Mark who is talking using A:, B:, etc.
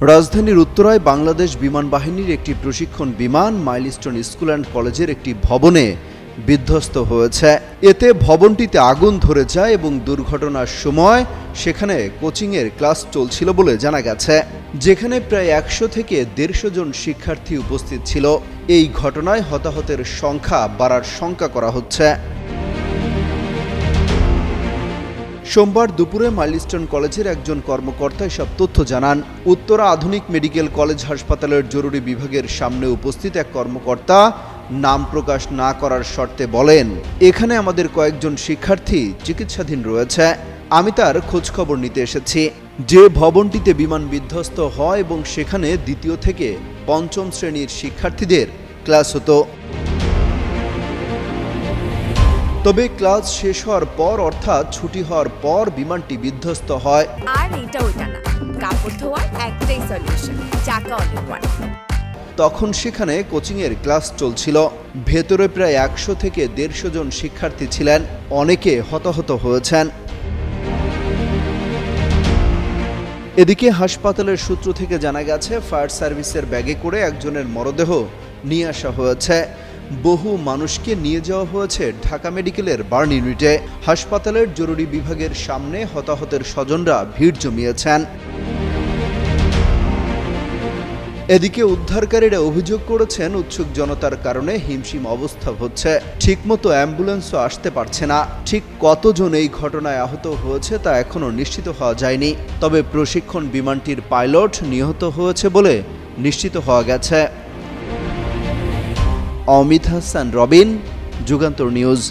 A: রাজধানীর উত্তরায় বাংলাদেশ বিমান বাহিনীর একটি প্রশিক্ষণ বিমান মাইলস্টোন স্কুল অ্যান্ড কলেজের একটি ভবনে বিধ্বস্ত হয়েছে। এতে ভবনটিতে আগুন ধরে যায় এবং দুর্ঘটনার সময় সেখানে কোচিংয়ের ক্লাস চলছিল বলে জানা গেছে, যেখানে প্রায় 100 থেকে 150 জন শিক্ষার্থী উপস্থিত ছিল। এই ঘটনায় হতাহতের সংখ্যা বাড়ার শঙ্কা করা হচ্ছে। সোমবার দুপুরে মাইলস্টোন কলেজের একজন কর্মকর্তা এসব তথ্য জানান। উত্তরা আধুনিক মেডিকেল কলেজ হাসপাতালের জরুরি বিভাগের সামনে উপস্থিত এক কর্মকর্তা নাম প্রকাশ না করার শর্তে বলেন, এখানে আমাদের কয়েকজন শিক্ষার্থী চিকিৎসাধীন রয়েছে। আমি তার খোঁজখবর নিতে এসেছি। যে ভবনটিতে বিমান বিধ্বস্ত হয় এবং সেখানে 2য় থেকে 5ম শ্রেণীর শিক্ষার্থীদের ক্লাস হতো। তবে ক্লাস শেষ হওয়ার পর অর্থাৎ ছুটি হওয়ার পর বিমানটি বিধ্বস্ত হয়।
B: আর এটা ওইটা না, কাপড় ধোয়ার একটাই সলিউশন, চাকা অল ইন ওয়ান।
A: তখন সেখানে কোচিংয়ের ক্লাস চলছিল। ভেতরে প্রায় 100 থেকে 150 জন শিক্ষার্থী ছিলেন। অনেকে হতাহত হয়েছেন। এদিকে হাসপাতালের সূত্র থেকে জানা গেছে, ফায়ার সার্ভিসের ব্যাগে করে একজনের মরদেহ নিয়ে আসা হয়েছে। বহু মানুষকে নিয়ে যাওয়া হয়েছে ঢাকা মেডিকেলের বার্ন ইউনিটে। হাসপাতালের জরুরি বিভাগের সামনে হতাহতের স্বজনরা ভিড় জমিয়েছেন। এদিকে উদ্ধারকারীরা অভিযোগ করেছেন, উৎসুক জনতার কারণে হিমশিম অবস্থা হচ্ছে। ঠিকমতো অ্যাম্বুলেন্সও আসতে পারছে না। ঠিক কতজন এই ঘটনায় আহত হয়েছে তা এখনও নিশ্চিত হওয়া যায়নি। তবে প্রশিক্ষণ বিমানটির পাইলট নিহত হয়েছে বলে নিশ্চিত হওয়া গেছে। অমিত হাসান রবিন, যুগান্তর নিউজ।